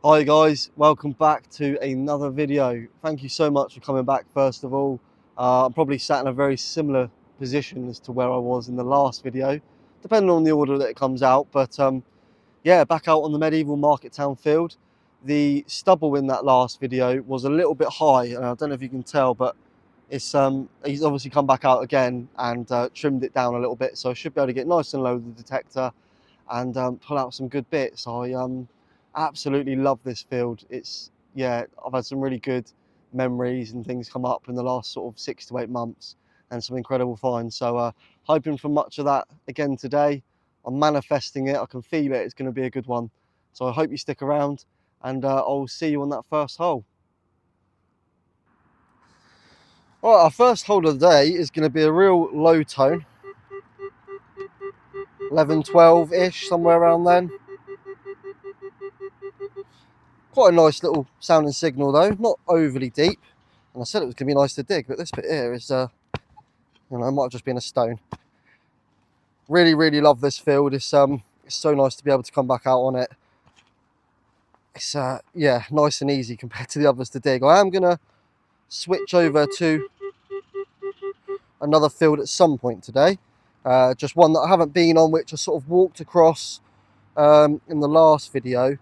Hi guys, welcome back to another video. Thank you so much for coming back first of all. I'm probably sat in a very similar position as to where I was in the last video, depending on the order that it comes out, but yeah, back out on the medieval market town field. The stubble in that last video was a little bit high, and I don't know if you can tell, but it's he's obviously come back out again and trimmed it down a little bit, so I should be able to get nice and low with the detector and pull out some good bits. I absolutely love this field. Yeah, I've had some really good memories and things come up in the last sort of 6 to 8 months and some incredible finds. So hoping for much of that again today. I'm manifesting it. I can feel it. It's going to be a good one. So I hope you stick around and I'll see you on that first hole. All right, our first hole of the day is going to be a real low tone. 11, 12-ish, somewhere around then. Quite a nice little sounding signal though, not overly deep. And I said it was going to be nice to dig, but this bit here is, it might have just been a stone. Really love this field. It's so nice to be able to come back out on it. It's, yeah, nice and easy compared to the others to dig. I am going to switch over to another field at some point today. Just one that I haven't been on, which I sort of walked across in the last video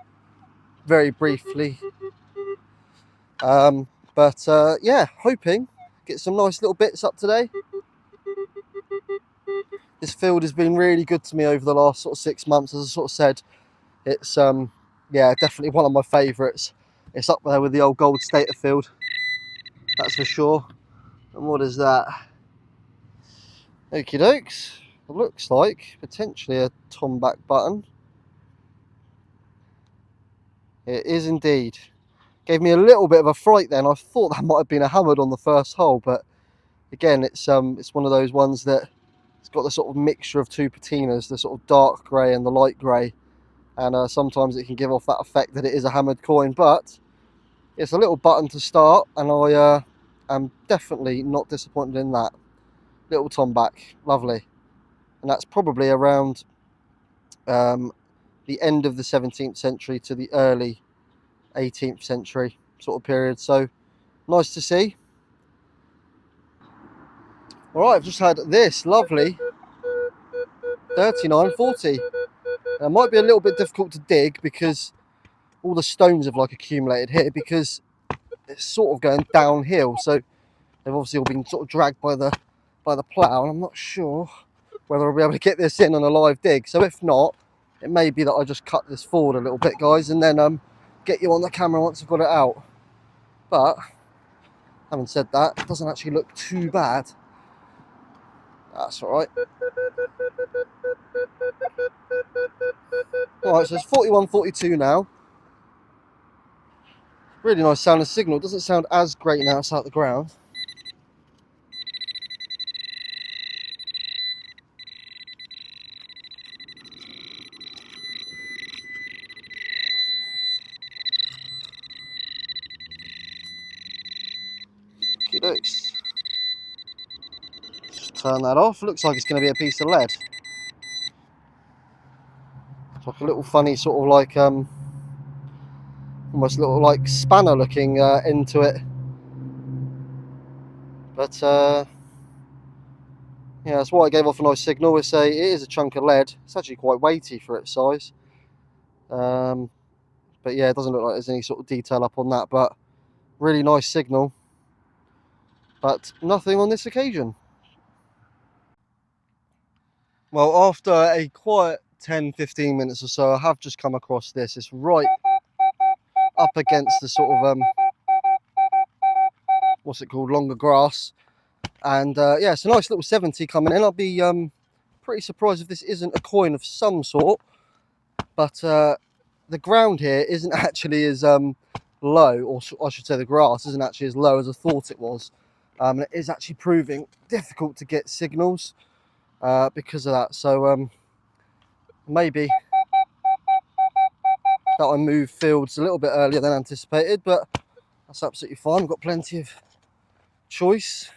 very briefly. Yeah, hoping get some nice little bits up today. This field has been really good to me over the last sort of 6 months. As I sort of said, it's yeah, definitely one of my favourites. It's up there with the old Gold Stater field, that's for sure. And what is that? Okie dokes. It looks like potentially a tomback button. It is indeed. Gave me a little bit of a fright then. I thought that might have been a hammered on the first hole, but again, it's one of those ones that it's got the sort of mixture of two patinas, the sort of dark grey and the light grey, and sometimes it can give off that effect that it is a hammered coin, but it's a little button to start, and I am definitely not disappointed in that. Little tomback, lovely. And that's probably around the end of the 17th century to the early 18th century sort of period, so nice to see. Alright, I've just had this lovely 3940. It might be a little bit difficult to dig because all the stones have like accumulated here, because it's sort of going downhill, so they've obviously all been sort of dragged by the plough, and I'm not sure whether I'll be able to get this in on a live dig. So if not, it may be that I just cut this forward a little bit, guys, and then get you on the camera once I've got it out. But having said that, it doesn't actually look too bad. That's all right. All right, so it's 4142 now. Really nice sounding signal. It doesn't sound as great now it's out the ground. Just turn that off. Looks like it's going to be a piece of lead. It's like a little funny sort of like almost a little like spanner looking into it. But yeah, that's why I gave off a nice signal. It is a chunk of lead. It's actually quite weighty for its size. But yeah, it doesn't look like there's any sort of detail up on that, but really nice signal. But nothing on this occasion. Well, after a quiet 10-15 minutes or so, I have just come across this. It's right up against the sort of what's it called, longer grass, and yeah, it's a nice little 70 coming in. I'll be pretty surprised if this isn't a coin of some sort, but the ground here isn't actually as low, or I should say the grass isn't actually as low as I thought it was. It is actually proving difficult to get signals because of that, so maybe that I move fields a little bit earlier than anticipated, but that's absolutely fine. I've got plenty of choice,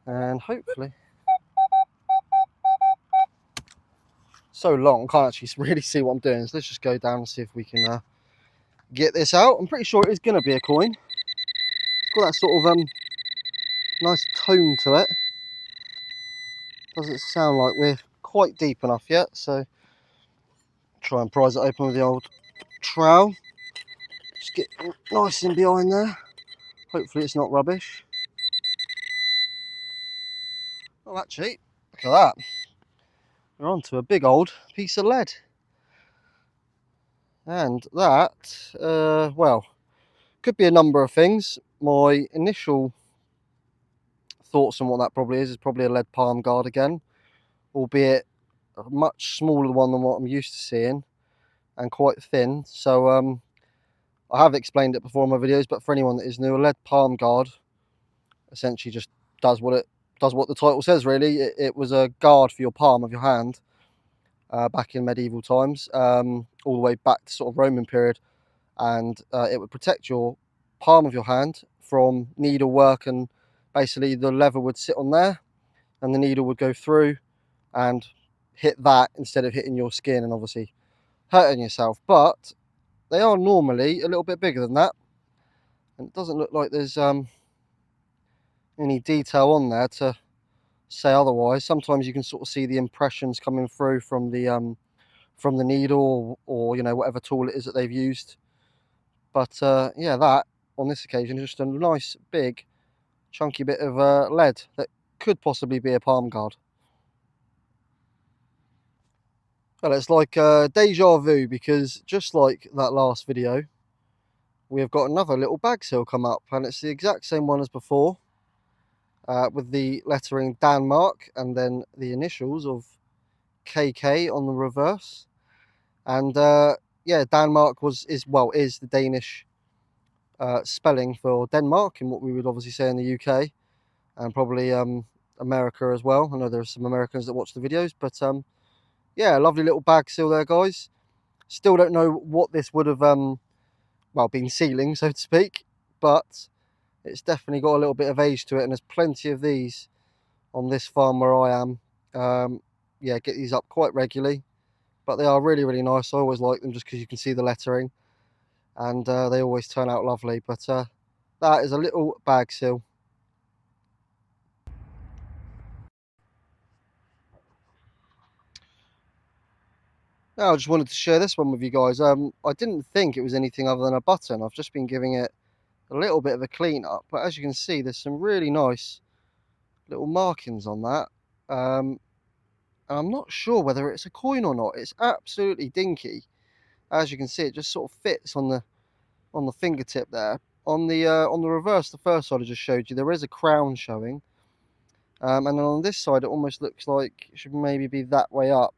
and hopefully so long I can't actually really see what I'm doing, so let's just go down and see if we can get this out. I'm pretty sure it is going to be a coin. It's got that sort of nice tone to it. Doesn't sound like we're quite deep enough yet, so try and prise it open with the old trowel. Just get nice in behind there. Hopefully it's not rubbish. Oh, actually, look at that. We're onto a big old piece of lead. And that, well, could be a number of things. My initial thoughts on what that probably is probably a lead palm guard again, albeit a much smaller one than what I'm used to seeing and quite thin. So I have explained it before in my videos, but for anyone that is new, a lead palm guard essentially just does what the title says, really. It was a guard for your palm of your hand back in medieval times, all the way back to sort of Roman period, and it would protect your palm of your hand from needle work, and basically the lever would sit on there and the needle would go through and hit that instead of hitting your skin and obviously hurting yourself. But they are normally a little bit bigger than that, and it doesn't look like there's any detail on there to say otherwise. Sometimes you can sort of see the impressions coming through from the needle, or you know, whatever tool it is that they've used. But yeah, that on this occasion is just a nice big chunky bit of lead that could possibly be a palm guard. Well, it's like deja vu, because just like that last video, we have got another little bag seal come up, and it's the exact same one as before, with the lettering Denmark and then the initials of KK on the reverse. And yeah, Denmark is the Danish spelling for Denmark in what we would obviously say in the UK, and probably America as well. I know there are some Americans that watch the videos, but yeah, lovely little bag seal there, guys. Still don't know what this would have been sealing, so to speak, but it's definitely got a little bit of age to it, and there's plenty of these on this farm where I am. Yeah, get these up quite regularly, but they are really, really nice. I always like them just because you can see the lettering, and they always turn out lovely. But that is a little bag seal. Now, I just wanted to share this one with you guys. I didn't think it was anything other than a button. I've just been giving it a little bit of a clean up, but as you can see, there's some really nice little markings on that. And I'm not sure whether it's a coin or not. It's absolutely dinky. As you can see, it just sort of fits on the fingertip there. On the reverse, the first side I just showed you, there is a crown showing. And then on this side, it almost looks like it should maybe be that way up.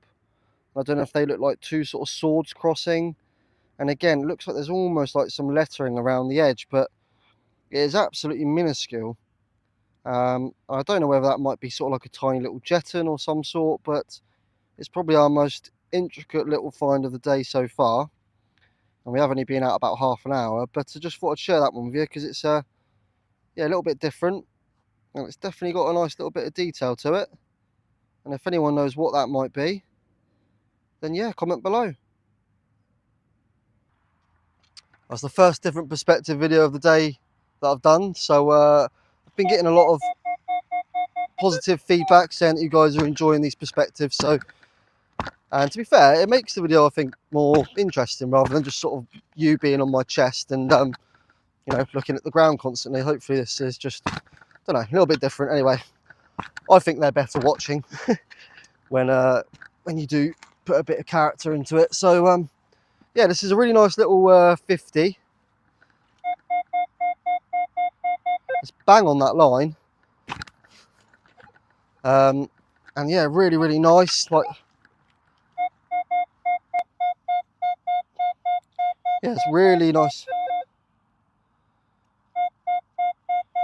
I don't know if they look like two sort of swords crossing. And again, it looks like there's almost like some lettering around the edge, but it is absolutely minuscule. I don't know whether that might be sort of like a tiny little jeton or some sort, but it's probably our most intricate little find of the day so far. And we have only been out about half an hour, but I just thought I'd share that one with you because it's yeah, a little bit different, and it's definitely got a nice little bit of detail to it. And if anyone knows what that might be, then yeah, comment below. That's the first different perspective video of the day that I've done, so I've been getting a lot of positive feedback saying that you guys are enjoying these perspectives. So, and to be fair, it makes the video, I think, more interesting rather than just sort of you being on my chest and you know, looking at the ground constantly. Hopefully this is just, I don't know, a little bit different. Anyway, I think they're better watching when you do put a bit of character into it. So yeah, this is a really nice little 50. It's bang on that line. And yeah, really, really nice. Like, yeah, it's really nice.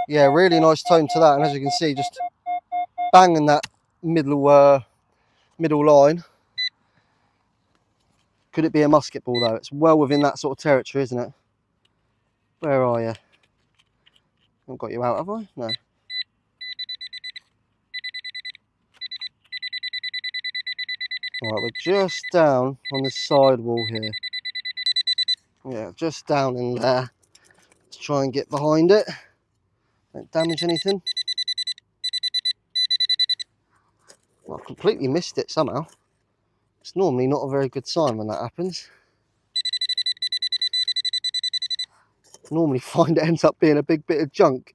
Yeah, really nice tone to that. And as you can see, just banging that middle line. Could it be a musket ball though? It's well within that sort of territory, isn't it? Where are you? I haven't got you out, have I? No. Alright, we're just down on the side wall here. Yeah, just down in there. Let's try and get behind it. Don't damage anything. Well, I've completely missed it somehow. It's normally not a very good sign when that happens. Normally find it ends up being a big bit of junk.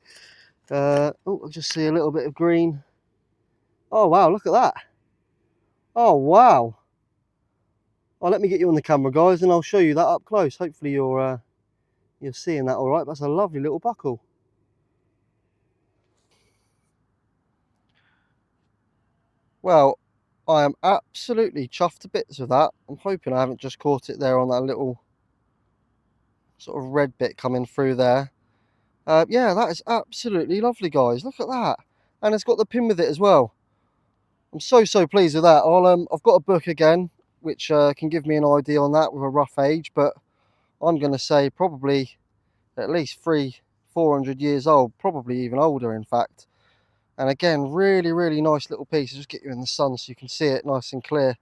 Oh, I just see a little bit of green. Oh wow, look at that. Oh wow. Oh, let me get you on the camera, guys, and I'll show you that up close. Hopefully you're seeing that all right. That's a lovely little buckle. Well, I am absolutely chuffed to bits with that. I'm hoping I haven't just caught it there on that little sort of red bit coming through there. Yeah, that is absolutely lovely, guys. Look at that. And it's got the pin with it as well. I'm so pleased with that. I've got a book again, which can give me an idea on that with a rough age, but I'm going to say probably at least 400 years old, probably even older, in fact. And again, really nice little piece. Just get you in the sun so you can see it nice and clear.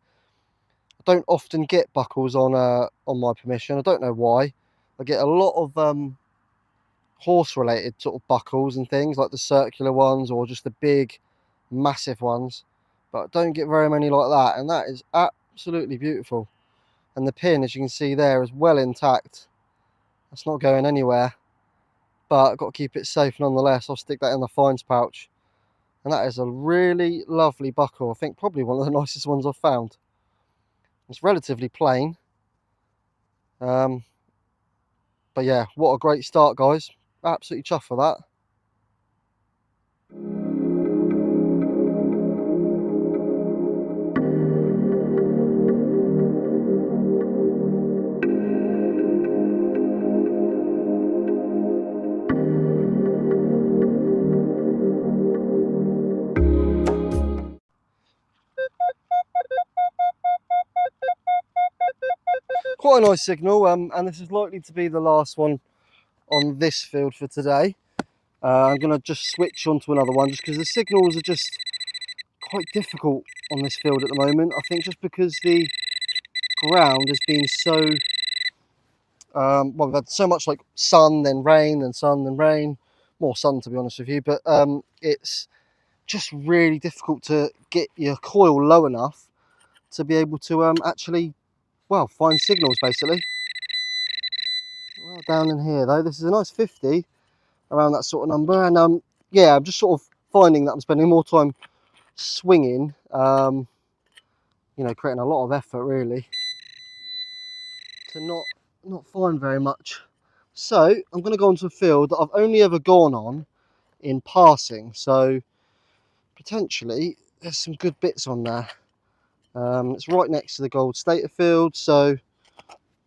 I don't often get buckles on my permission. I don't know why. I get a lot of horse related sort of buckles and things, like the circular ones or just the big massive ones, but I don't get very many like that, and that is absolutely beautiful. And the pin, as you can see there, is well intact. That's not going anywhere, but I've got to keep it safe nonetheless. I'll stick that in the fines pouch. And that is a really lovely buckle. I think probably one of the nicest ones I've found. It's relatively plain, but yeah, what a great start, guys. Absolutely chuffed for that. Quite a nice signal, and this is likely to be the last one on this field for today. I'm going to just switch on to another one just because the signals are just quite difficult on this field at the moment. I think just because the ground has been so well, we've had so much like sun then rain then sun then rain, more sun to be honest with you, but it's just really difficult to get your coil low enough to be able to actually, well, find signals basically. Well, down in here though, this is a nice 50 around that sort of number, and yeah, I'm just sort of finding that I'm spending more time swinging, you know, creating a lot of effort really to not find very much. So I'm going to go onto a field that I've only ever gone on in passing, so potentially there's some good bits on there. It's right next to the Gold Stater field, so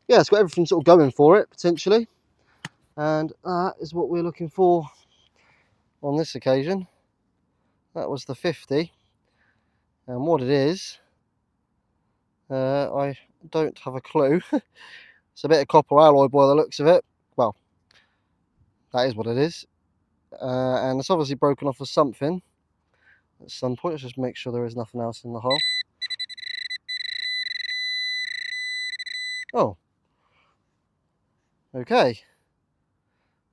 yeah, it's got everything sort of going for it potentially, and that is what we're looking for on this occasion. That was the 50, and what it is, I don't have a clue. It's a bit of copper alloy by the looks of it. Well, that is what it is, and it's obviously broken off of something at some point. Let's just make sure there is nothing else in the hole. Oh, okay.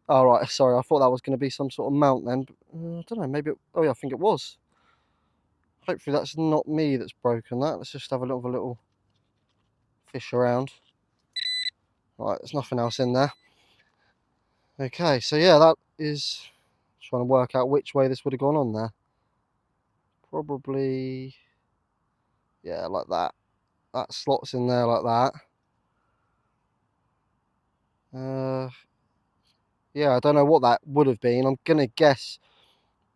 All right, sorry, I thought that was going to be some sort of mount then. I don't know, maybe oh yeah, I think it was. Hopefully that's not me that's broken that. Let's just have a little fish around. Right, there's nothing else in there. Okay, so yeah, that is trying to work out which way this would have gone on there. Probably, yeah, like that. That slots in there like that. Yeah, I don't know what that would have been. I'm gonna guess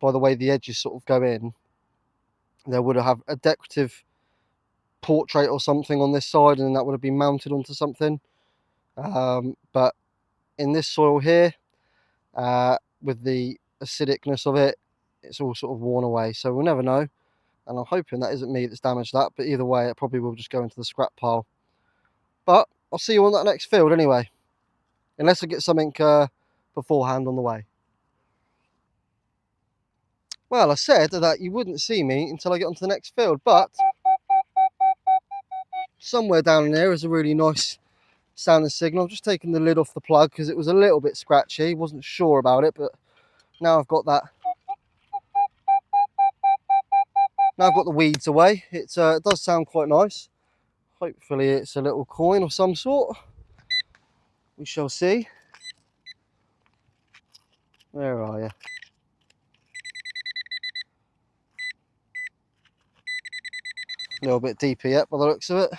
by the way the edges sort of go in, there would have a decorative portrait or something on this side, and that would have been mounted onto something. But in this soil here, with the acidicness of it, it's all sort of worn away, so we'll never know. And I'm hoping that isn't me that's damaged that, but either way, it probably will just go into the scrap pile. But I'll see you on that next field anyway, unless I get something beforehand on the way. Well, I said that you wouldn't see me until I get onto the next field, but somewhere down in there is a really nice standing signal. I've just taken the lid off the plug because it was a little bit scratchy. Wasn't sure about it, but now I've got that. Now I've got the weeds away. It does sound quite nice. Hopefully it's a little coin of some sort. We shall see. Where are you? A little bit deeper yet by the looks of it.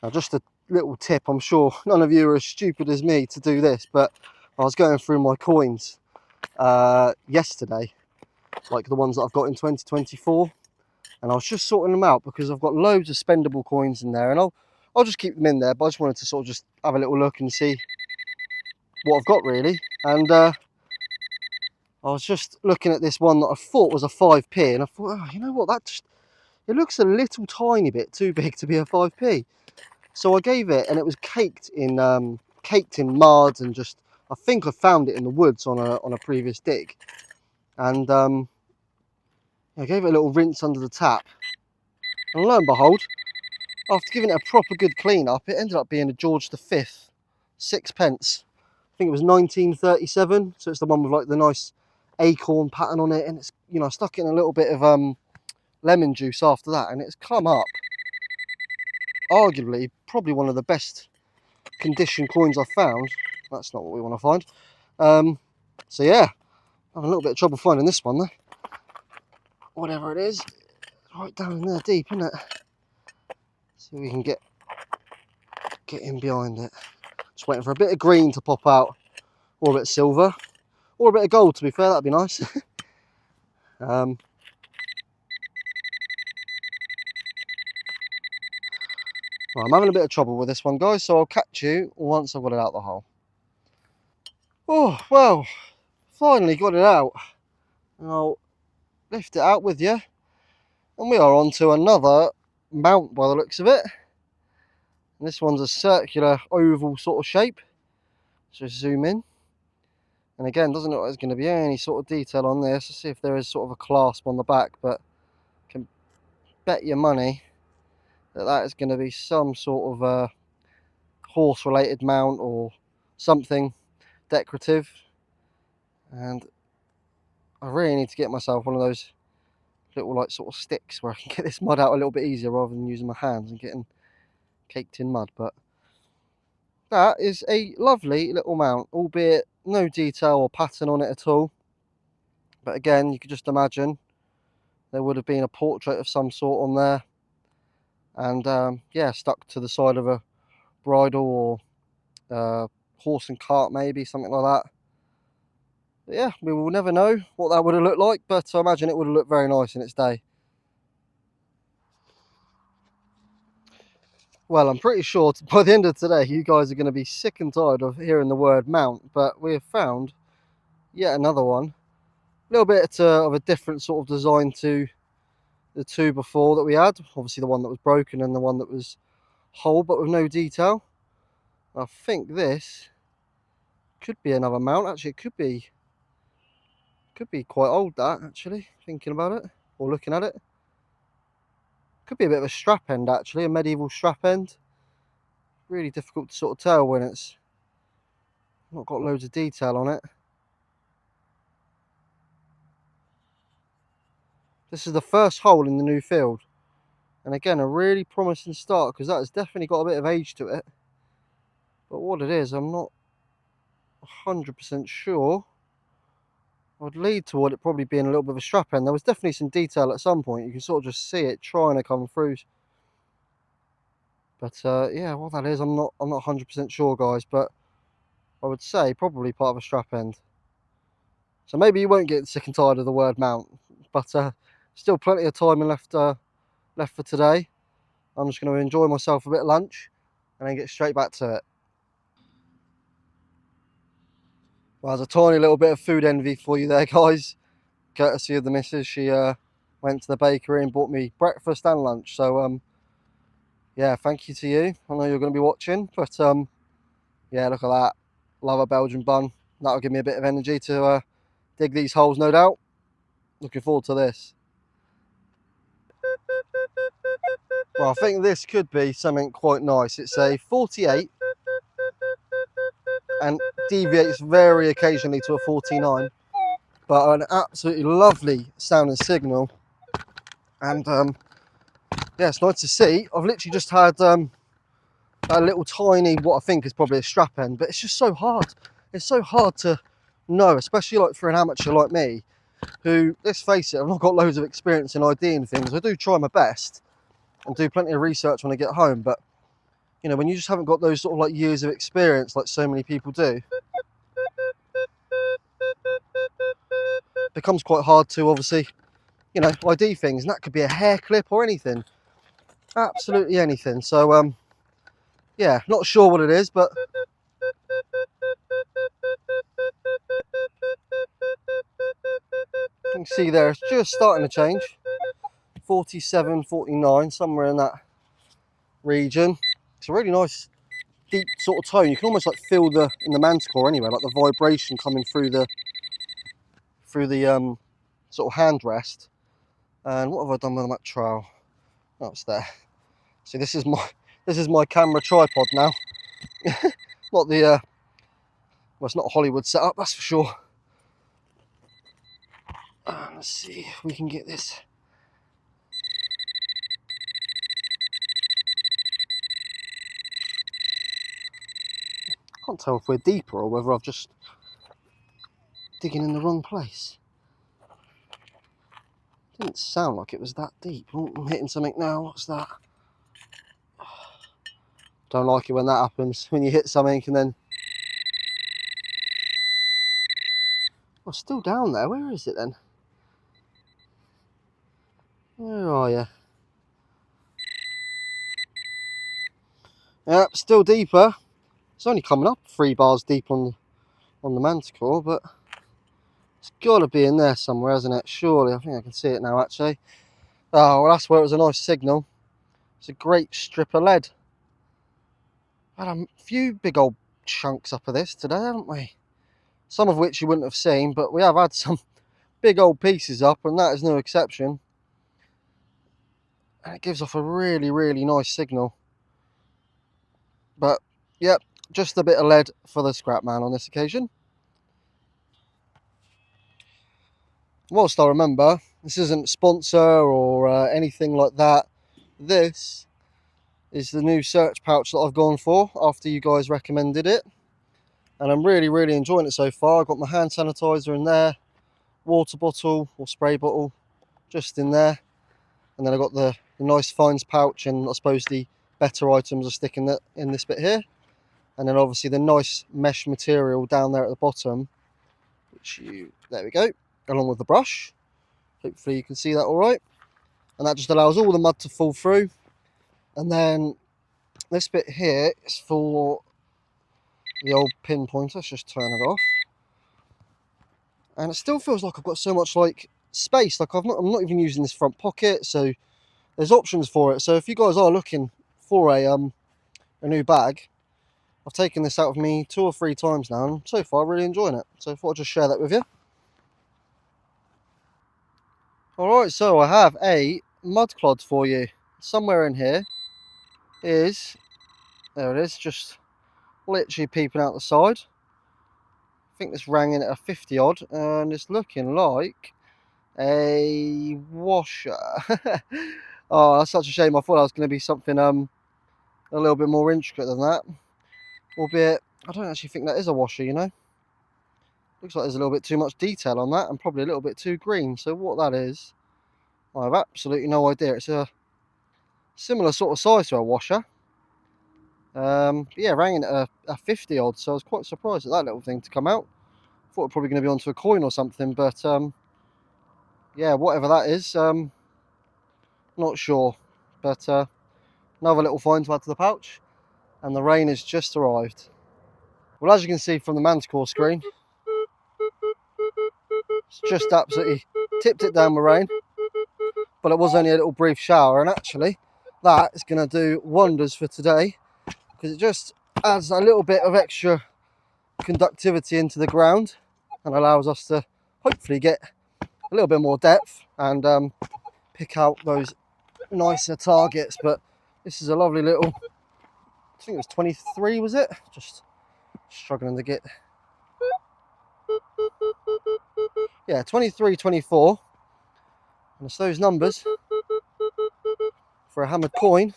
Now just a little tip, I'm sure none of you are as stupid as me to do this, but I was going through my coins yesterday, like the ones that I've got in 2024, and I was just sorting them out because I've got loads of spendable coins in there, and I'll just keep them in there, but I just wanted to sort of just have a little look and see what I've got really. And I was just looking at this one that I thought was a 5p, and I thought, oh, you know what, it looks a little tiny bit too big to be a 5p. So I gave it, and it was caked in mud, and just, I think I found it in the woods on a previous dig, and I gave it a little rinse under the tap, and lo and behold, after giving it a proper good clean up, it ended up being a George V, 6p. I think it was 1937, so it's the one with like the nice acorn pattern on it, and it's, you know, I stuck it in a little bit of lemon juice after that, and it's come up arguably probably one of the best condition coins I've found. That's not what we want to find. So yeah, I'm having a little bit of trouble finding this one though. Whatever it is, right down in there deep, isn't it? See if we can get in behind it. Just waiting for a bit of green to pop out, or a bit of silver, or a bit of gold, to be fair, that'd be nice. Well, I'm having a bit of trouble with this one, guys, so I'll catch you once I've got it out the hole. Oh, well, finally got it out. I'll lift it out with you, and we are on to another mount by the looks of it. And this one's a circular oval sort of shape. Just zoom in, and again, doesn't look like there's going to be any sort of detail on this. Let's see if there is sort of a clasp on the back, but can bet your money that is going to be some sort of horse related mount or something decorative. And I really need to get myself one of those little like sort of sticks where I can get this mud out a little bit easier rather than using my hands and getting caked in mud. But that is a lovely little mount, albeit no detail or pattern on it at all. But again, you could just imagine there would have been a portrait of some sort on there, and yeah, stuck to the side of a bridle or horse and cart, maybe something like that. But yeah, we will never know what that would have looked like, but I imagine it would have looked very nice in its day. Well, I'm pretty sure by the end of today you guys are going to be sick and tired of hearing the word mount, but we have found yet another one, a little bit of a different sort of design to the two before that we had. Obviously the one that was broken and the one that was whole but with no detail. I think this could be another mount. Actually, it could be quite old, that, actually, thinking about it or looking at it. Could be a bit of a strap end, actually, a medieval strap end. Really difficult to sort of tell when it's not got loads of detail on it. This is the first hole in the new field, and again, a really promising start, because that has definitely got a bit of age to it. But what it is, I'm not 100% sure. I'd lead toward it probably being a little bit of a strap end. There was definitely some detail at some point. You can sort of just see it trying to come through. But yeah, what that is, I'm not 100% sure, guys. But I would say probably part of a strap end. So maybe you won't get sick and tired of the word mount. But still plenty of time left for today. I'm just going to enjoy myself a bit of lunch and then get straight back to it. Well, there's a tiny little bit of food envy for you there, guys. Courtesy of the missus. She went to the bakery and bought me breakfast and lunch. So yeah, thank you to you. I know you're going to be watching, but yeah, look at that. Love a Belgian bun. That'll give me a bit of energy to dig these holes, no doubt. Looking forward to this. Well, I think this could be something quite nice. It's a 48 and deviates very occasionally to a 49, but an absolutely lovely sounding signal. And yeah, it's nice to see. I've literally just had a little tiny, what I think is probably a strap end, but it's just so hard. It's so hard to know, especially like for an amateur like me, who, let's face it, I've not got loads of experience in IDing things. I do try my best and do plenty of research when I get home, but you know, when you just haven't got those sort of like years of experience like so many people do, it becomes quite hard to obviously, you know, ID things, and that could be a hair clip or anything, absolutely anything. So yeah, not sure what it is, but you can see there it's just starting to change. 47, 49, somewhere in that region. It's a really nice deep sort of tone. You can almost like feel the, in the Manticore anyway, like the vibration coming through the sort of handrest. And what have I done with that trowel? Oh, it's there. See, this is my camera tripod now. Not the well, it's not a Hollywood setup, that's for sure. Let's see if we can get this. I can't tell if we're deeper or whether I've just digging in the wrong place. Didn't sound like it was that deep. Oh, I'm hitting something now. What's that? Don't like it when that happens, when you hit something and then... Oh, still down there. Where is it then? Where are you? Yep, still deeper. It's only coming up 3 bars deep on the Manticore, but it's got to be in there somewhere, hasn't it? Surely. I think I can see it now, actually. Oh, well, that's where it was a nice signal. It's a great strip of lead. Had a few big old chunks up of this today, haven't we? Some of which you wouldn't have seen, but we have had some big old pieces up, and that is no exception. And it gives off a really, really nice signal. But, yep, just a bit of lead for the scrap man on this occasion. Whilst I remember, this isn't a sponsor or anything like that. This is the new search pouch that I've gone for after you guys recommended it. And I'm really, really enjoying it so far. I've got my hand sanitizer in there, water bottle or spray bottle just in there. And then I've got the nice fines pouch, and I suppose the better items are sticking in this bit here. And then obviously the nice mesh material down there at the bottom, which there we go, along with the brush. Hopefully you can see that all right. And that just allows all the mud to fall through. And then this bit here is for the old pinpointer. Let's just turn it off. And it still feels like I've got so much like space. Like I'm not even using this front pocket, so there's options for it. So if you guys are looking for a new bag, I've taken this out of me 2 or 3 times now, and so far really enjoying it. So I thought I'd just share that with you. Alright, so I have a mud clod for you. Somewhere in here is, there it is, just literally peeping out the side. I think this rang in at a 50 odd, and it's looking like a washer. Oh, that's such a shame. I thought that was going to be something a little bit more intricate than that. Albeit, I don't actually think that is a washer, you know. Looks like there's a little bit too much detail on that, and probably a little bit too green. So what that is, I have absolutely no idea. It's a similar sort of size to a washer. But yeah, rang in at a 50 odd, so I was quite surprised at that little thing to come out. Thought it was probably going to be onto a coin or something, but yeah, whatever that is, not sure. But another little find to add to the pouch, and the rain has just arrived. Well, as you can see from the Manticore screen, it's just absolutely tipped it down with rain, but it was only a little brief shower, and actually that is going to do wonders for today, because it just adds a little bit of extra conductivity into the ground and allows us to hopefully get a little bit more depth and pick out those nicer targets, but this is a lovely little, I think it was 23, was it? Just struggling to get, yeah, 23, 24, and it's those numbers for a hammered coin.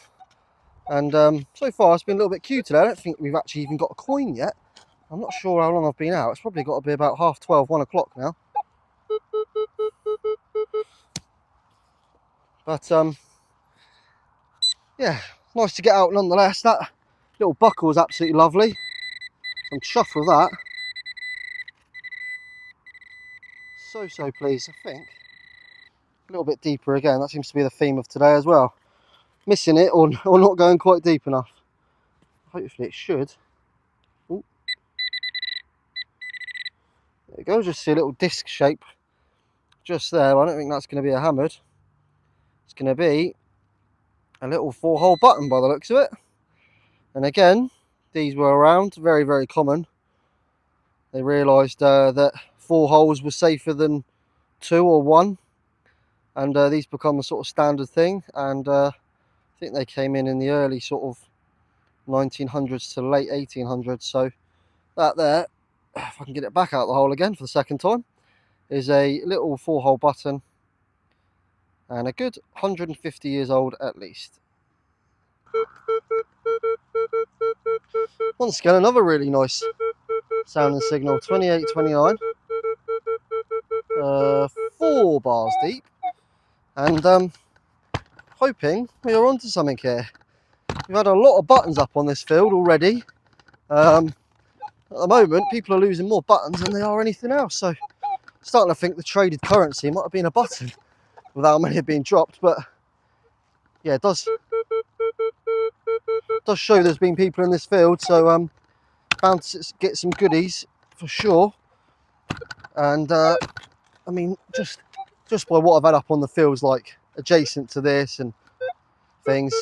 And so far it's been a little bit cute today. I don't think we've actually even got a coin yet. I'm not sure how long I've been out. It's probably got to be about 12:30, 1 o'clock now. But yeah, nice to get out nonetheless. That little buckle is absolutely lovely. I'm chuffed with that. So pleased. I think a little bit deeper again. That seems to be the theme of today as well. Missing it or not going quite deep enough. Hopefully it should. Ooh. There you go. Just see a little disc shape just there. I don't think that's going to be a hammered. It's going to be a little 4-hole button by the looks of it. And again, these were around, very common. They realised that 4 holes was safer than 2 or 1, and these become a sort of standard thing. And I think they came in the early sort of 1900s to late 1800s. So that there, if I can get it back out the hole again for the second time, is a little 4-hole button, and a good 150 years old at least. Once again, another really nice sounding signal, 2829, 4 bars deep, and hoping we are onto something here. We've had a lot of buttons up on this field already. At the moment, people are losing more buttons than they are anything else, so starting to think the traded currency might have been a button with how many have been dropped. But yeah, it does show there's been people in this field, so bound to get some goodies for sure. And I mean, just by what I've had up on the fields, like adjacent to this and things,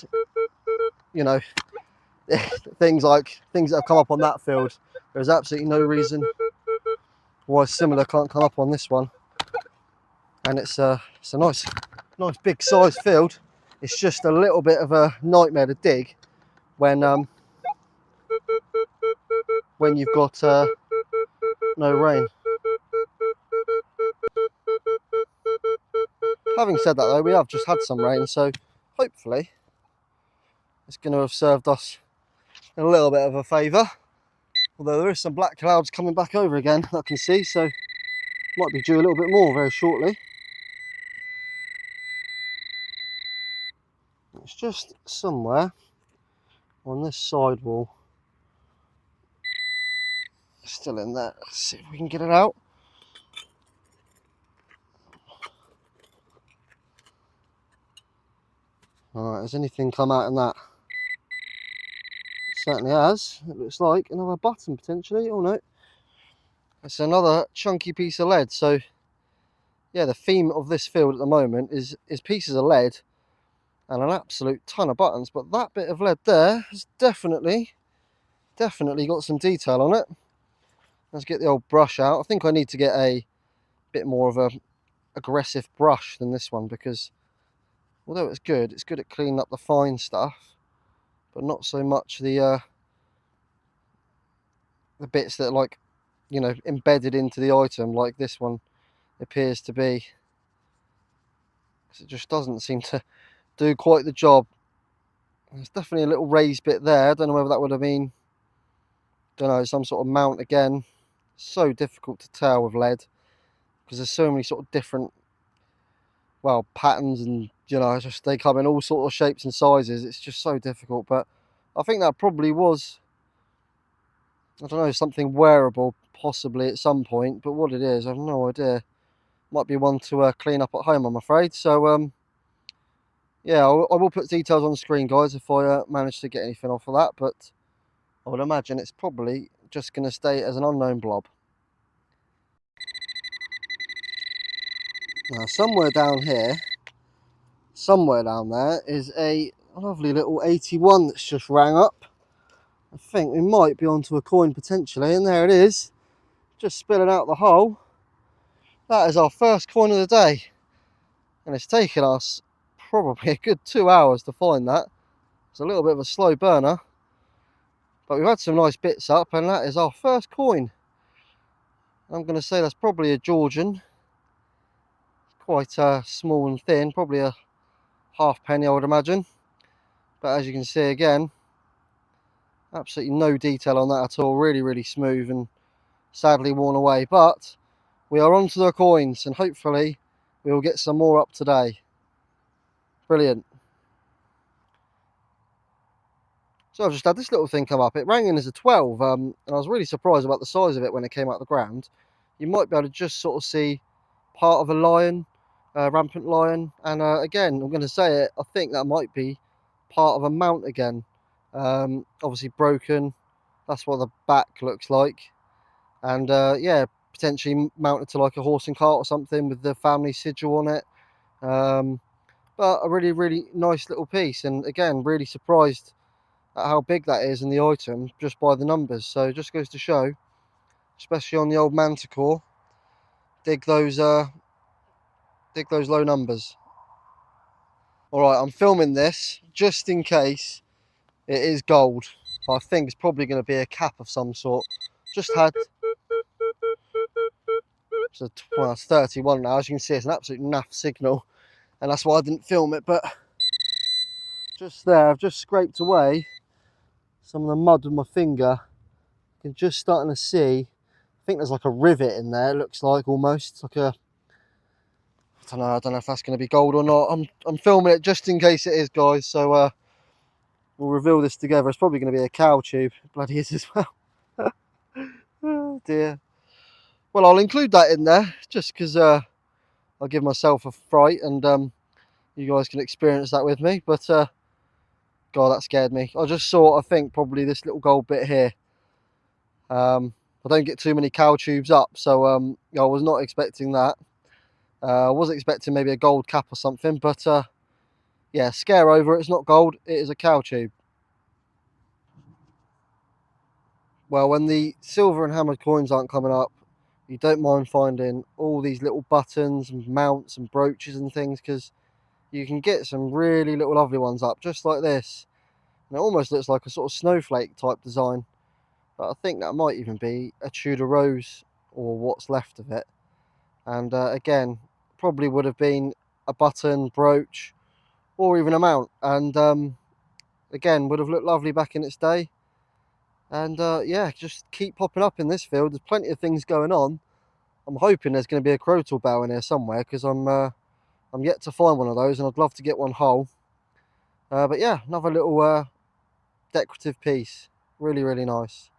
you know, things that have come up on that field, there's absolutely no reason why similar can't come up on this one. And it's a nice big size field. It's just a little bit of a nightmare to dig when you've got no rain. Having said that though, we have just had some rain, so hopefully it's going to have served us a little bit of a favour. Although there is some black clouds coming back over again, I can see, so might be due a little bit more very shortly. It's just somewhere on this side wall. Still in there. Let's see if we can get it out. Alright, has anything come out in that? It certainly has. It looks like another button potentially. Oh no. It's another chunky piece of lead. So yeah, the theme of this field at the moment is pieces of lead and an absolute ton of buttons. But that bit of lead there has definitely got some detail on it. Let's get the old brush out. I think I need to get a bit more of a aggressive brush than this one, because although it's good at cleaning up the fine stuff, but not so much the bits that are, like, you know, embedded into the item, like this one appears to be, because it just doesn't seem to do quite the job. There's definitely a little raised bit there. I don't know whether that would have been, don't know, some sort of mount again. So difficult to tell with lead, because there's so many sort of different, well, patterns, and you know, just they come in all sort of shapes and sizes. It's just so difficult. But I think that probably was, I don't know, something wearable possibly at some point, but what it is, I have no idea. Might be one to clean up at home, I'm afraid. So yeah, I will put details on the screen, guys, if I manage to get anything off of that, but I would imagine it's probably just going to stay as an unknown blob. Now, somewhere down here, somewhere down there, is a lovely little 81 that's just rang up. I think we might be onto a coin potentially, and there it is, just spilling out the hole. That is our first coin of the day, and it's taken us probably a good 2 hours to find that. It's a little bit of a slow burner, but we've had some nice bits up, and that is our first coin. I'm going to say that's probably a Georgian, quite small and thin, probably a halfpenny I would imagine. But as you can see again, absolutely no detail on that at all, really smooth and sadly worn away. But we are on to the coins, and hopefully we will get some more up today. Brilliant. So I've just had this little thing come up. It rang in as a 12, and I was really surprised about the size of it when it came out of the ground. You might be able to just sort of see part of a lion, rampant lion, and again, I'm going to say it, I think that might be part of a mount again. Obviously broken, that's what the back looks like, and yeah, potentially mounted to like a horse and cart or something with the family sigil on it. But a really nice little piece, and again, really surprised at how big that is in the item just by the numbers. So it just goes to show, especially on the old Manticore, dig those low numbers. Alright, I'm filming this just in case it is gold. I think it's probably going to be a cap of some sort. Just had, well, it's 31 now. As you can see, it's an absolute naff signal, and that's why I didn't film it. But just there, I've just scraped away some of the mud with my finger. You can just starting to see, I think there's like a rivet in there, it looks like, almost. It's like a, I don't know if that's going to be gold or not. I'm filming it just in case it is, guys. So we'll reveal this together. It's probably going to be a cow tube. It bloody is as well. Oh dear. Well, I'll include that in there just because I'll give myself a fright, and you guys can experience that with me. But God, that scared me. I just saw, I think, probably this little gold bit here. I don't get too many cow tubes up, so I was not expecting that. I was expecting maybe a gold cap or something, but yeah, scare over it. It's not gold, it is a cow tube. Well, when the silver and hammered coins aren't coming up, you don't mind finding all these little buttons and mounts and brooches and things, because you can get some really little lovely ones up, just like this. And it almost looks like a sort of snowflake type design, but I think that might even be a Tudor rose or what's left of it. And again, probably would have been a button, brooch, or even a mount, and again, would have looked lovely back in its day. And yeah, just keep popping up in this field. There's plenty of things going on. I'm hoping there's going to be a crotal bow in here somewhere, because I'm yet to find one of those, and I'd love to get one whole. But yeah, another little decorative piece, really nice.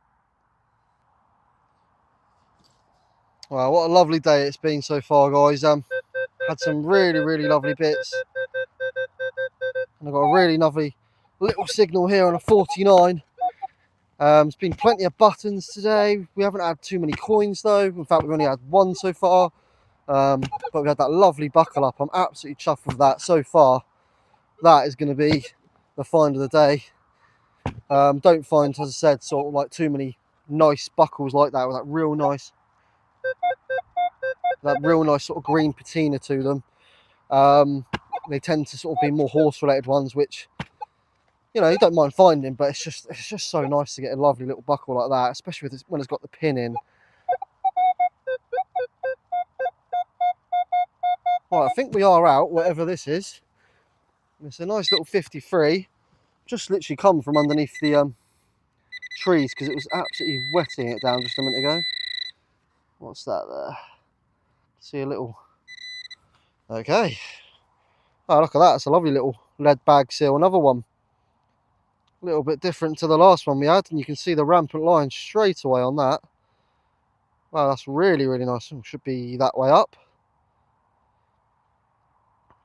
Wow, what a lovely day it's been so far, guys. Had some really lovely bits, and I've got a really lovely little signal here on a 49. There's been plenty of buttons today. We haven't had too many coins though. In fact, we've only had one so far. But we had that lovely buckle up. I'm absolutely chuffed with that so far. That is going to be the find of the day. Don't find, as I said, sort of like too many nice buckles like that with that real nice sort of green patina to them. They tend to sort of be more horse related ones, which, you know, you don't mind finding, but it's just so nice to get a lovely little buckle like that, especially with when it's got the pin in. Right, I think we are out, whatever this is. It's a nice little 53. Just literally come from underneath the trees, because it was absolutely wetting it down just a minute ago. What's that there? See a little... Okay. Oh, look at that. It's a lovely little lead bag seal. Another one. A little bit different to the last one we had, and you can see the rampant line straight away on that. Wow, that's really nice. It should be that way up.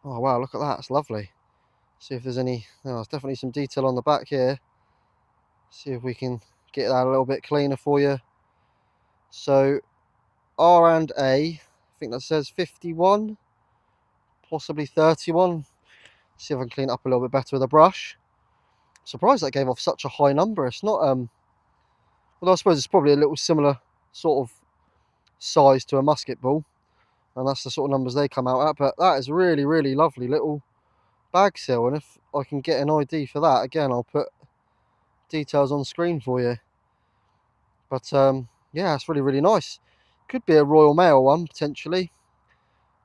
Oh wow, look at that. It's lovely. See if there's any... Oh, there's definitely some detail on the back here. See if we can get that a little bit cleaner for you. So R and A, I think that says 51, possibly 31. See if I can clean it up a little bit better with a brush. Surprised that gave off such a high number. It's not well, I suppose it's probably a little similar sort of size to a musket ball, and that's the sort of numbers they come out at. But that is really lovely little bag seal, and if I can get an ID for that, again, I'll put details on screen for you. But yeah, it's really, really nice. Could be a Royal Mail one, potentially.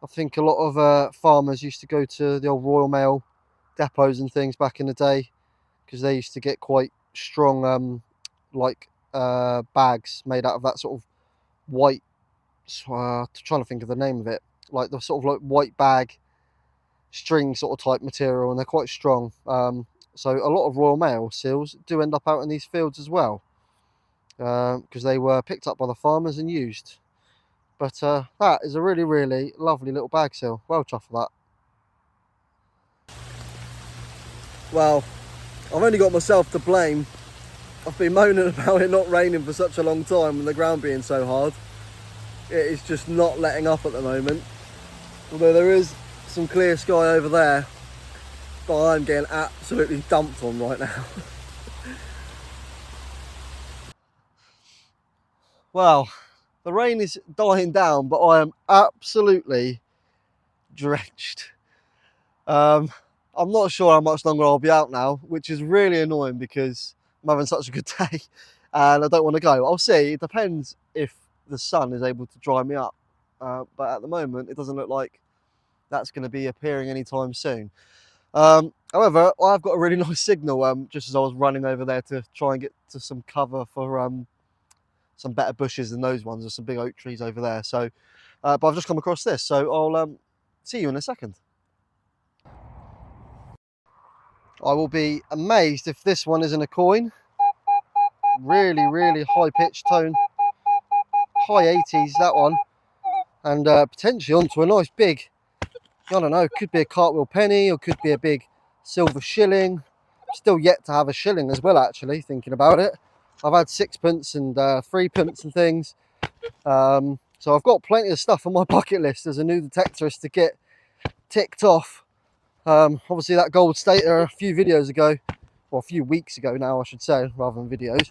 I think a lot of farmers used to go to the old Royal Mail depots and things back in the day, because they used to get quite strong bags made out of that sort of white, trying to think of the name of it, like the sort of like white bag string sort of type material, and they're quite strong. So a lot of Royal Mail seals do end up out in these fields as well, because they were picked up by the farmers and used. But that is a really, really lovely little bag seal. Well chuffed for that. Well, I've only got myself to blame. I've been moaning about it not raining for such a long time and the ground being so hard. It is just not letting up at the moment. Although there is some clear sky over there, but I'm getting absolutely dumped on right now. Well, the rain is dying down, but I am absolutely drenched. I'm not sure how much longer I'll be out now, which is really annoying because I'm having such a good day and I don't want to go. I'll see. It depends if the sun is able to dry me up. But at the moment, it doesn't look like that's going to be appearing anytime soon. However, I've got a really nice signal just as I was running over there to try and get to some cover for some better bushes than those ones. There's some big oak trees over there. So, but I've just come across this, so I'll see you in a second. I will be amazed if this one isn't a coin. Really, really high pitched tone, high 80s that one, and potentially onto a nice big, I don't know, could be a cartwheel penny or could be a big silver shilling. Still yet to have a shilling as well, actually, thinking about it. I've had sixpence and threepence and things. So I've got plenty of stuff on my bucket list as a new detectorist to get ticked off. Obviously that gold stater a few videos ago, or a few weeks ago now I should say, rather than videos,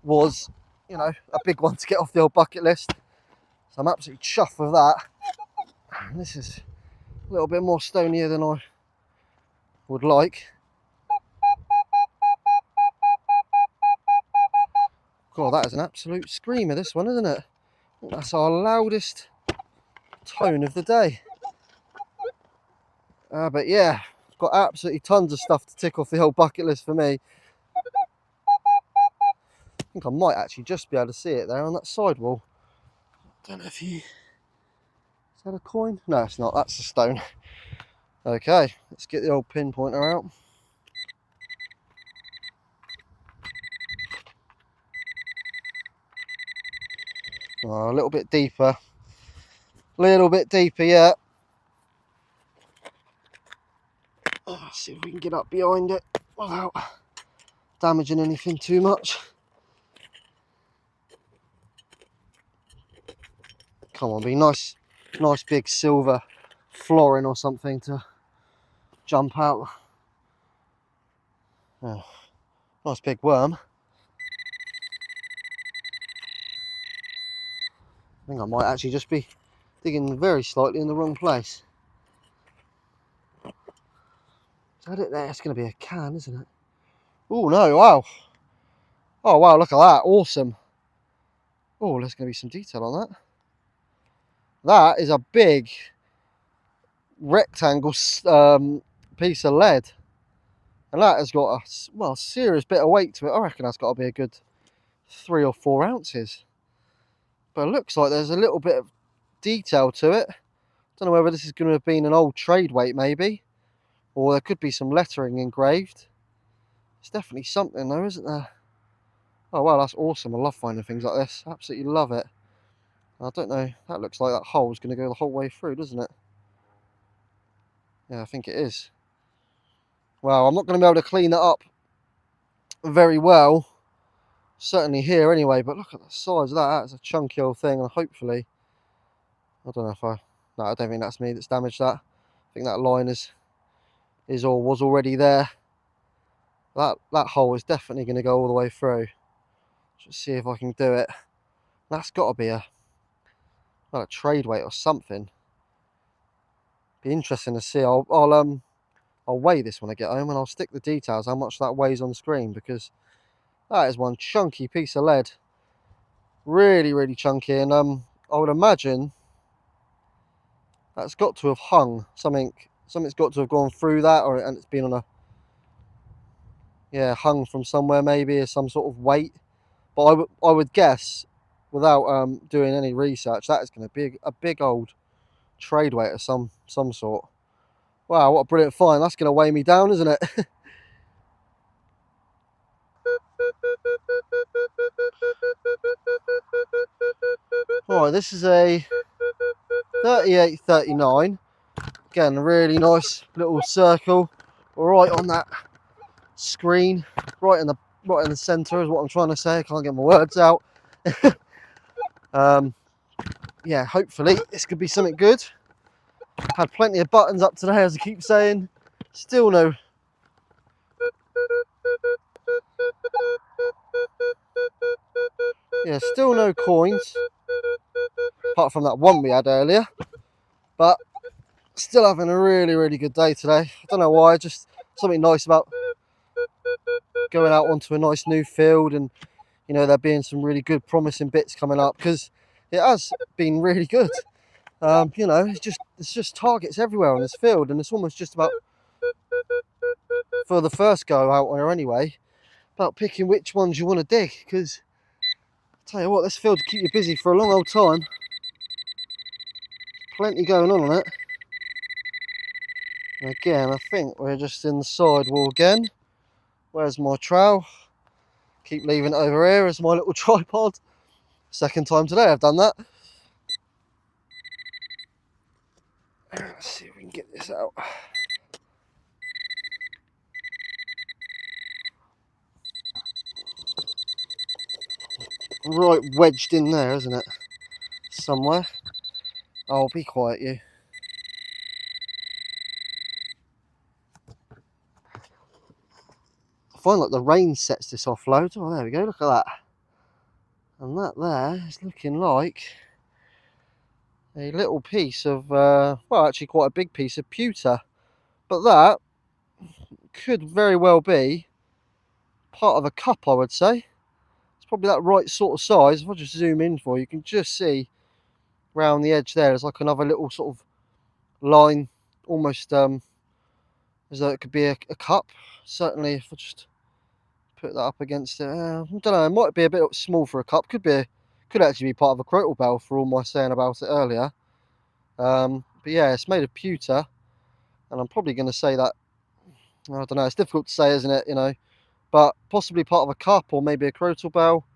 was, you know, a big one to get off the old bucket list. So I'm absolutely chuffed with that. And this is a little bit more stonier than I would like. God, that is an absolute screamer, this one, isn't it? I think that's our loudest tone of the day. But yeah, it's got absolutely tons of stuff to tick off the old bucket list for me. I think I might actually just be able to see it there on that sidewall. Don't know if you... Is that a coin? No, it's not. That's a stone. Okay, let's get the old pinpointer out. Oh, a little bit deeper. A little bit deeper, yeah. Let's see if we can get up behind it without damaging anything too much. Come on, be nice big silver florin or something to jump out. Oh, nice big worm. I think I might actually just be digging very slightly in the wrong place. Is that it there? It's going to be a can, isn't it? Oh no, wow. Oh wow, look at that, awesome. Oh, there's going to be some detail on that. That is a big rectangle piece of lead. And that has got a serious bit of weight to it. I reckon that's got to be a good 3 or 4 ounces. But it looks like there's a little bit of detail to it. Don't know whether this is going to have been an old trade weight maybe, or there could be some lettering engraved. It's definitely something though, isn't there? Oh wow, that's awesome. I love finding things like this. Absolutely love it. I don't know, that looks like that hole's going to go the whole way through, doesn't it? Yeah, I think it is. Well, I'm not going to be able to clean that up very well, certainly here anyway, but look at the size of that. That's a chunky old thing, and hopefully, I don't know if no, I don't think that's me that's damaged that. I think that line is or was already there. That hole is definitely going to go all the way through. Just see if I can do it. That's got to be a trade weight or something. Be interesting to see. I'll weigh this when I get home, and I'll stick the details how much that weighs on screen, because that is one chunky piece of lead. Really chunky, and I would imagine that's got to have hung. Something's got to have gone through that, and it's been on a, yeah, hung from somewhere, maybe as some sort of weight. But I would guess, without doing any research, that is going to be a big old trade weight of some sort. Wow, what a brilliant find. That's going to weigh me down, isn't it? Alright, this is a 3839. Again, a really nice little circle right on that screen, right in the centre is what I'm trying to say. I can't get my words out. Yeah, hopefully this could be something good. Had plenty of buttons up today, as I keep saying. Still no. Yeah, still no coins. Apart from that one we had earlier. But still having a really good day today. I don't know why, just something nice about going out onto a nice new field, and you know, there being some really good promising bits coming up, because it has been really good. You know, it's just targets everywhere on this field, and it's almost just about, for the first go out there anyway, about picking which ones you want to dig, because I tell you what, this field will keep you busy for a long old time. Plenty going on it. And again, I think we're just in the sidewall again. Where's my trowel? Keep leaving it over here as my little tripod. Second time today I've done that. Let's see if we can get this out. Right wedged in there, isn't it? Somewhere. Oh, be quiet, you. I find like the rain sets this off loads. Oh, there we go, look at that. And that there is looking like a little piece of, well, actually quite a big piece of pewter. But that could very well be part of a cup, I would say. It's probably that right sort of size. If I just zoom in for you, you can just see round the edge there, there's like another little sort of line, almost as though it could be a cup. Certainly, if I just put that up against it, I don't know, it might be a bit small for a cup. Could actually be part of a crotal bell, for all my saying about it earlier. But yeah, it's made of pewter, and I'm probably going to say that, I don't know, it's difficult to say, isn't it, you know, but possibly part of a cup, or maybe a crotal bell.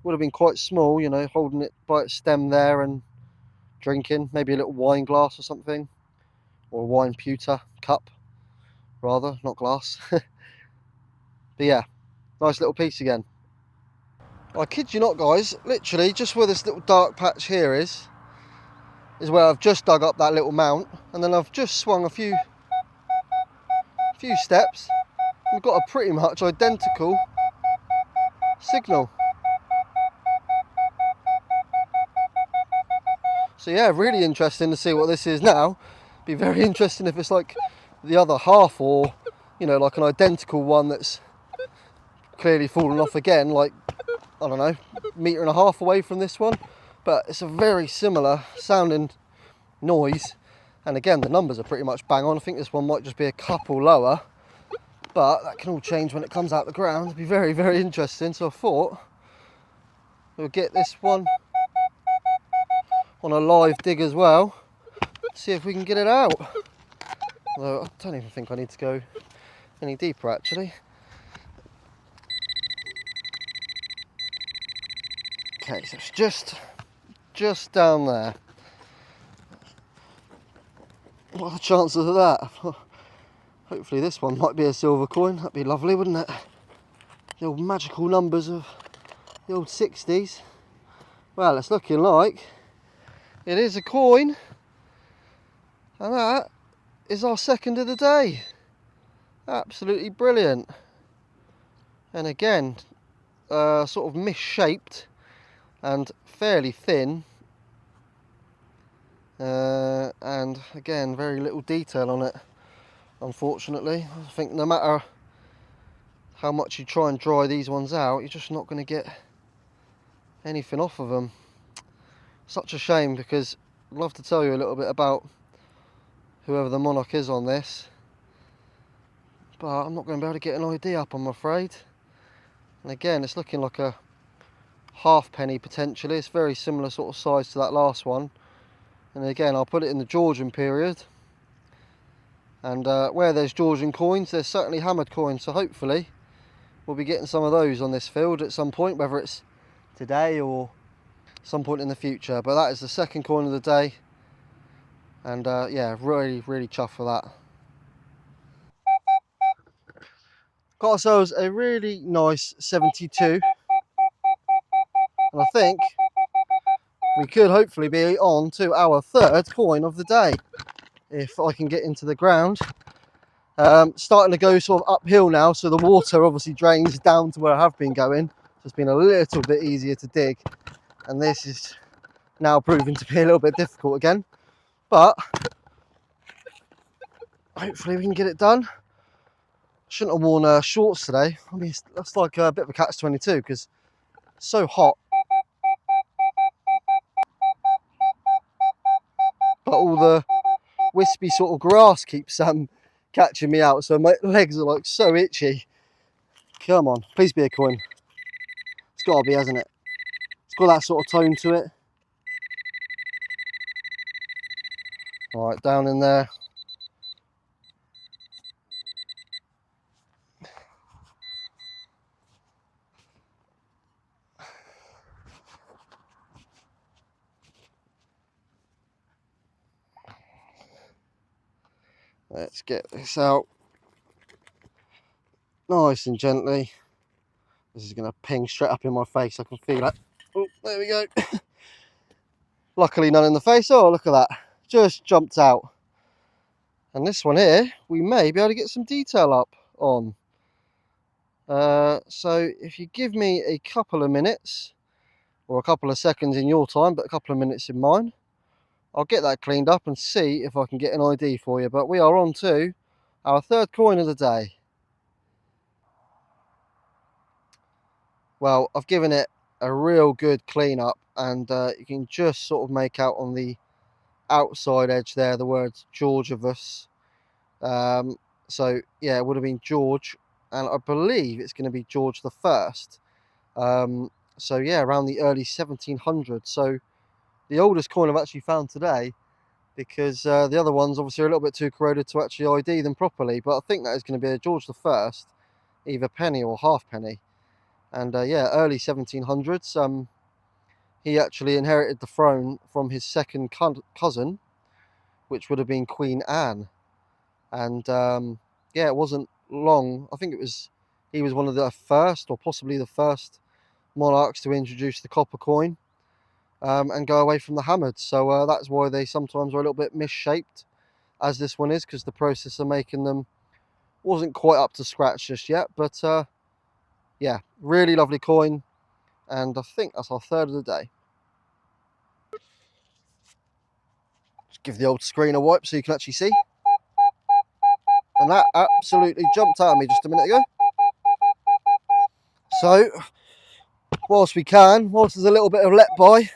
Would have been quite small, you know, holding it by its stem there and drinking, maybe a little wine glass or something, or a wine pewter cup rather, not glass. But yeah, nice little piece again. I kid you not, guys, literally just where this little dark patch here is where I've just dug up that little mount, and then I've just swung a few steps. We've got a pretty much identical signal. So yeah, really interesting to see what this is now. Be very interesting if it's like the other half, or you know, like an identical one that's clearly fallen off again, like, I don't know, 1.5 meters away from this one. But it's a very similar sounding noise, and again the numbers are pretty much bang on. I think this one might just be a couple lower, but that can all change when it comes out the ground. It'd be very interesting. So I thought we'll get this one on a live dig as well, see if we can get it out. Although I don't even think I need to go any deeper actually. Okay, so it's just down there. What are the chances of that? Hopefully this one might be a silver coin. That'd be lovely, wouldn't it? The old magical numbers of the old 60s. Well, it's looking like it is a coin, and that is our second of the day. Absolutely brilliant. And again, sort of misshaped and fairly thin, and again, very little detail on it, unfortunately. I think no matter how much you try and dry these ones out, you're just not going to get anything off of them. Such a shame, because I'd love to tell you a little bit about whoever the monarch is on this, but I'm not going to be able to get an ID up, I'm afraid. And again, it's looking like a halfpenny potentially. It's very similar sort of size to that last one. And again, I'll put it in the Georgian period. And where there's Georgian coins, there's certainly hammered coins. So hopefully we'll be getting some of those on this field at some point, whether it's today or some point in the future. But that is the second coin of the day. And yeah, really chuffed for that. Got ourselves a really nice 72. And I think we could hopefully be on to our third coin of the day, if I can get into the ground. Starting to go sort of uphill now, so the water obviously drains down to where I have been going. So it's been a little bit easier to dig, and this is now proving to be a little bit difficult again. But hopefully we can get it done. Shouldn't have worn shorts today. I mean, that's like a bit of a catch-22 because it's so hot. But all the wispy sort of grass keeps catching me out, so my legs are like so itchy. Come on, please be a coin. It's got to be, hasn't it? It's got that sort of tone to it. All right, down in there. Let's get this out nice and gently. This is going to ping straight up in my face. I can feel it. Oh, there we go. Luckily none in the face. Oh, look at that. Just jumped out. And this one here, we may be able to get some detail up on. So if you give me a couple of minutes, or a couple of seconds in your time, but a couple of minutes in mine, I'll get that cleaned up and see if I can get an ID for you. But we are on to our third coin of the day. Well, I've given it a real good clean up, and you can just sort of make out on the outside edge there the words Georgiavus. So yeah, it would have been George, and I believe it's going to be George the First. So yeah, around the early 1700s. So the oldest coin I've actually found today, because the other ones obviously are a little bit too corroded to actually ID them properly. But I think that is going to be a George the First, either penny or halfpenny. And yeah, early 1700s. He actually inherited the throne from his second cousin, which would have been Queen Anne. And yeah, it wasn't long. I think he was one of the first, or possibly the first monarchs to introduce the copper coin and go away from the hammered. So that's why they sometimes are a little bit misshaped, as this one is, because the process of making them wasn't quite up to scratch just yet. But yeah, really lovely coin, and I think that's our third of the day. Just give the old screen a wipe so you can actually see. And that absolutely jumped out at me just a minute ago. So, whilst there's a little bit of let by,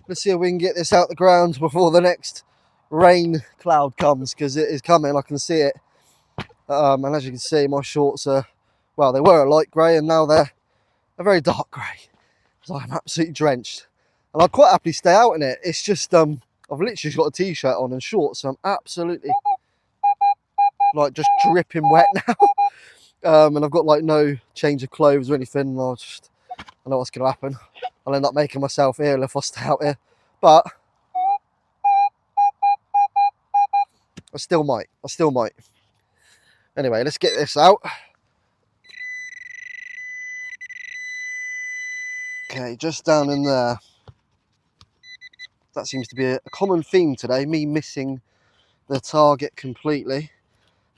let's see if we can get this out the ground before the next rain cloud comes, because it is coming. I can see it. And as you can see, my shorts are, well, they were a light grey, and now they're a very dark grey. So I'm absolutely drenched. And I'd quite happily stay out in it. It's just, I've literally just got a t-shirt on and shorts, so I'm absolutely, like, just dripping wet now. And I've got, like, no change of clothes or anything. I know what's going to happen. I'll end up making myself ill if I stay out here. But I still might. Anyway, let's get this out. Okay, just down in there. That seems to be a common theme today, me missing the target completely.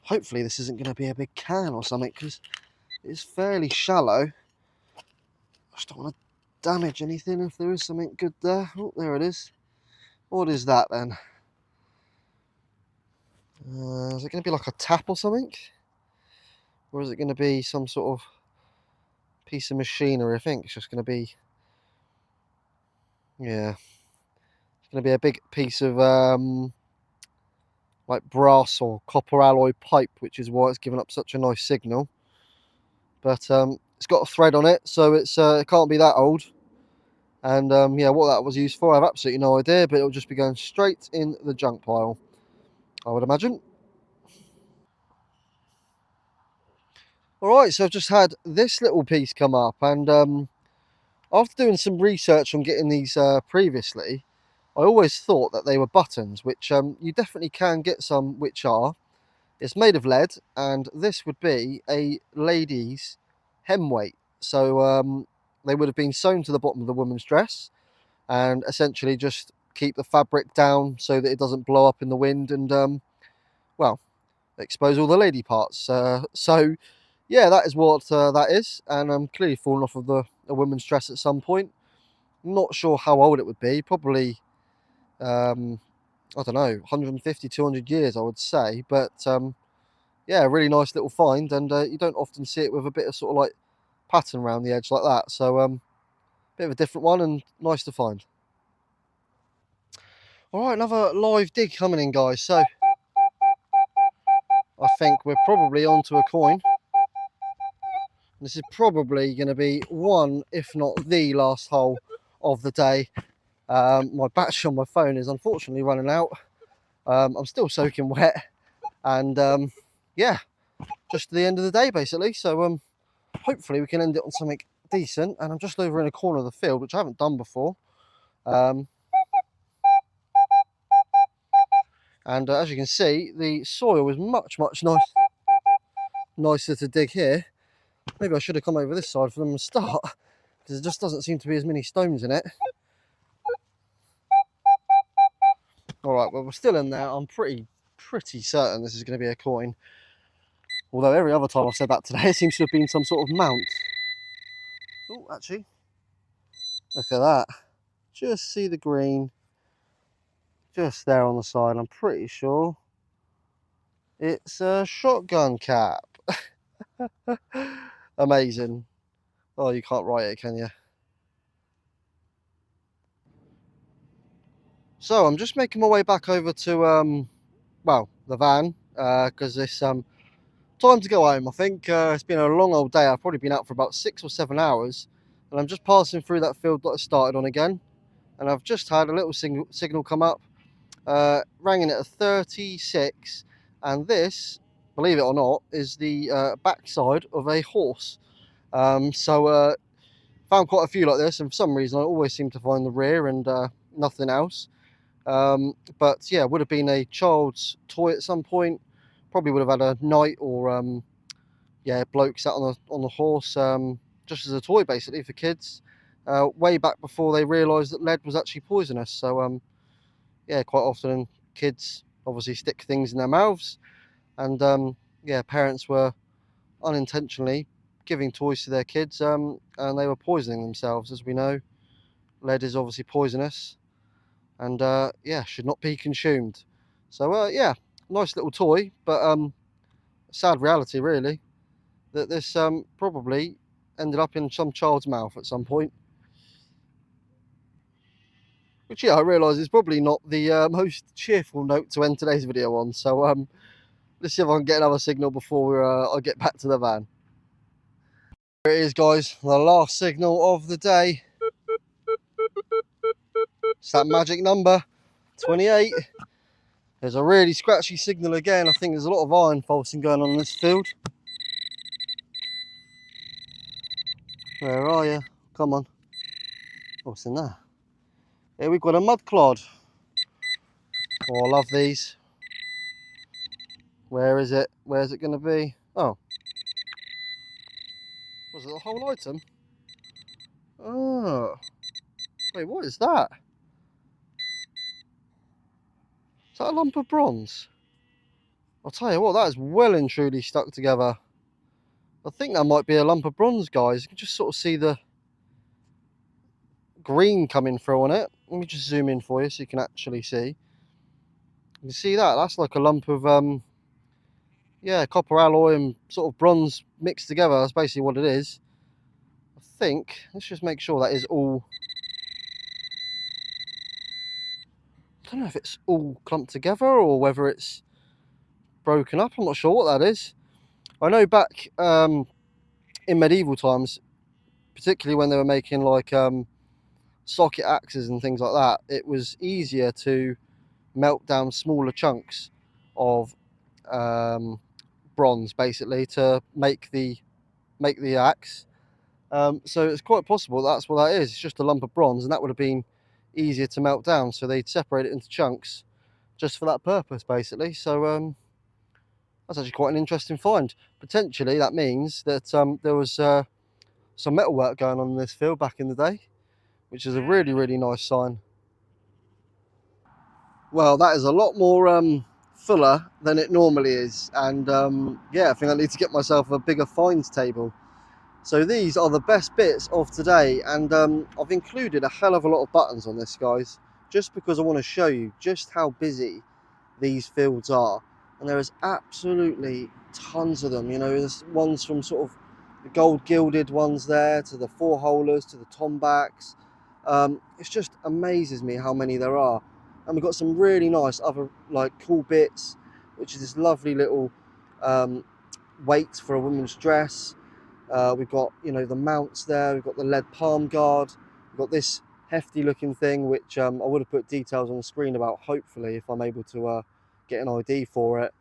Hopefully this isn't going to be a big can or something, because it's fairly shallow. I just don't want to damage anything if there is something good there. Oh, there it is. What is that then? Is it going to be like a tap or something? Or is it going to be some sort of piece of machinery? I think it's just going to be, yeah, it's going to be a big piece of like brass or copper alloy pipe, which is why it's given up such a nice signal. But it's got a thread on it, so it can't be that old. And yeah, what that was used for, I have absolutely no idea, but it'll just be going straight in the junk pile, I would imagine. Alright, so I've just had this little piece come up, and after doing some research on getting these previously, I always thought that they were buttons, which you definitely can get some which are. It's made of lead, and this would be a lady's hem weight. So they would have been sewn to the bottom of the woman's dress, and essentially just keep the fabric down so that it doesn't blow up in the wind and, well, expose all the lady parts. So yeah, that is what that is, and clearly fallen off of a woman's dress at some point. Not sure how old it would be, probably, I don't know, 150, 200 years, I would say, but yeah, really nice little find, and you don't often see it with a bit of sort of like pattern around the edge like that, so bit of a different one and nice to find. Alright, another live dig coming in, guys, so I think we're probably onto a coin. This is probably going to be one, if not the last hole of the day. My battery on my phone is unfortunately running out. I'm still soaking wet, and yeah, just the end of the day basically. So hopefully we can end it on something decent. And I'm just over in a corner of the field, which I haven't done before. And as you can see, the soil is much nicer to dig here. Maybe I should have come over this side from the start, because there just doesn't seem to be as many stones in it. Alright, well, we're still in there. I'm pretty certain this is going to be a coin. Although every other time I've said that today, it seems to have been some sort of mount. Oh, actually, look at that. Just see the green just there on the side. I'm pretty sure it's a shotgun cap. Amazing. Oh, you can't write it, can you? So I'm just making my way back over to well, the van, because it's time to go home. I think it's been a long old day. I've probably been out for about 6 or 7 hours, and I'm just passing through that field that I started on again, and I've just had a little signal come up, rang in at a 36, and this, believe it or not, is the backside of a horse. So found quite a few like this, and for some reason I always seem to find the rear and nothing else. But yeah, would have been a child's toy at some point. Probably would have had a knight or yeah, bloke sat on the horse, just as a toy basically for kids. Way back before they realised that lead was actually poisonous. So yeah, quite often kids obviously stick things in their mouths, and yeah, parents were unintentionally giving toys to their kids, and they were poisoning themselves. As we know, lead is obviously poisonous, and yeah, should not be consumed. So yeah, nice little toy, but sad reality really, that this probably ended up in some child's mouth at some point. Which, yeah, I realise is probably not the most cheerful note to end today's video on. So let's see if I can get another signal before I get back to the van. Here it is, guys, the last signal of the day. It's that magic number, 28. There's a really scratchy signal again. I think there's a lot of iron faulting going on in this field. Where are you? Come on. What's in there? Here we've got a mud clod. Oh, I love these. Where is it? Where's it going to be? Oh. Was it the whole item? Oh. Wait, what is that? Is that a lump of bronze? I'll tell you what, that is well and truly stuck together. I think that might be a lump of bronze, guys. You can just sort of see the green coming through on it. Let me just zoom in for you so you can actually see. You can see that, that's like a lump of yeah, copper alloy and sort of bronze mixed together. That's basically what it is. I think, let's just make sure that is all, I don't know if it's all clumped together or whether it's broken up. I'm not sure what that is. I know back in medieval times, particularly when they were making like socket axes and things like that, it was easier to melt down smaller chunks of bronze basically to make the axe. So it's quite possible that's what that is. It's just a lump of bronze, and that would have been easier to melt down, so they'd separate it into chunks just for that purpose basically. So that's actually quite an interesting find. Potentially that means that there was some metal work going on in this field back in the day, which is a really nice sign. Well, that is a lot more fuller than it normally is, and yeah, I think I need to get myself a bigger finds table. So these are the best bits of today, and I've included a hell of a lot of buttons on this, guys, just because I want to show you just how busy these fields are. And there is absolutely tons of them. You know, there's ones from sort of the gold gilded ones there to the four holers to the tombacks. It just amazes me how many there are. And we've got some really nice other like cool bits, which is this lovely little weight for a woman's dress. We've got, you know, the mounts there. We've got the lead palm guard. We've got this hefty looking thing, which I would have put details on the screen about, hopefully, if I'm able to get an ID for it.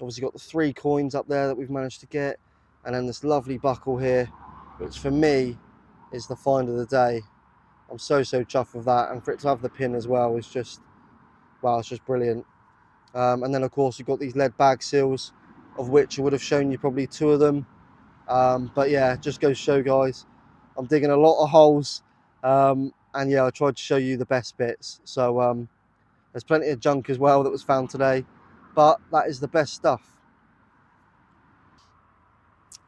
Obviously got the 3 coins up there that we've managed to get, and then this lovely buckle here, which for me is the find of the day. I'm so chuffed with that, and for it to have the pin as well is just, wow, it's just brilliant. And then of course you've got these lead bag seals, of which I would have shown you probably 2 of them. But yeah, just goes to show, guys, I'm digging a lot of holes, and yeah, I tried to show you the best bits. So there's plenty of junk as well that was found today, but that is the best stuff.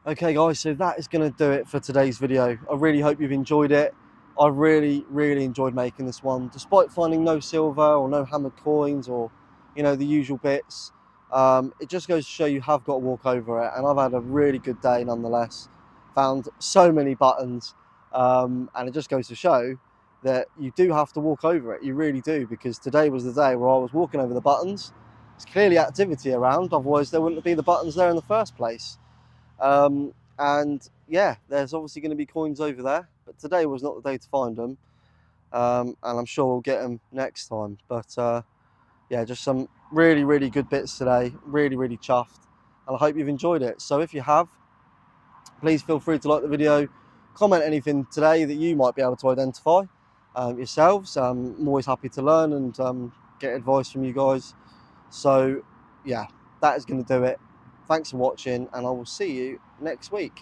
Okay guys, so that is going to do it for today's video. I really hope you've enjoyed it. I really enjoyed making this one, despite finding no silver or no hammered coins or, you know, the usual bits. It just goes to show you have got to walk over it, and I've had a really good day nonetheless. Found so many buttons, and it just goes to show that you do have to walk over it. You really do, because today was the day where I was walking over the buttons. There's clearly activity around, otherwise there wouldn't be the buttons there in the first place. And yeah, there's obviously going to be coins over there, but today was not the day to find them, and I'm sure we'll get them next time. But yeah, just some really good bits today. Really chuffed, and I hope you've enjoyed it. So if you have, please feel free to like the video, comment anything today that you might be able to identify yourselves. I'm always happy to learn and get advice from you guys. So yeah, that is going to do it. Thanks for watching, and I will see you next week.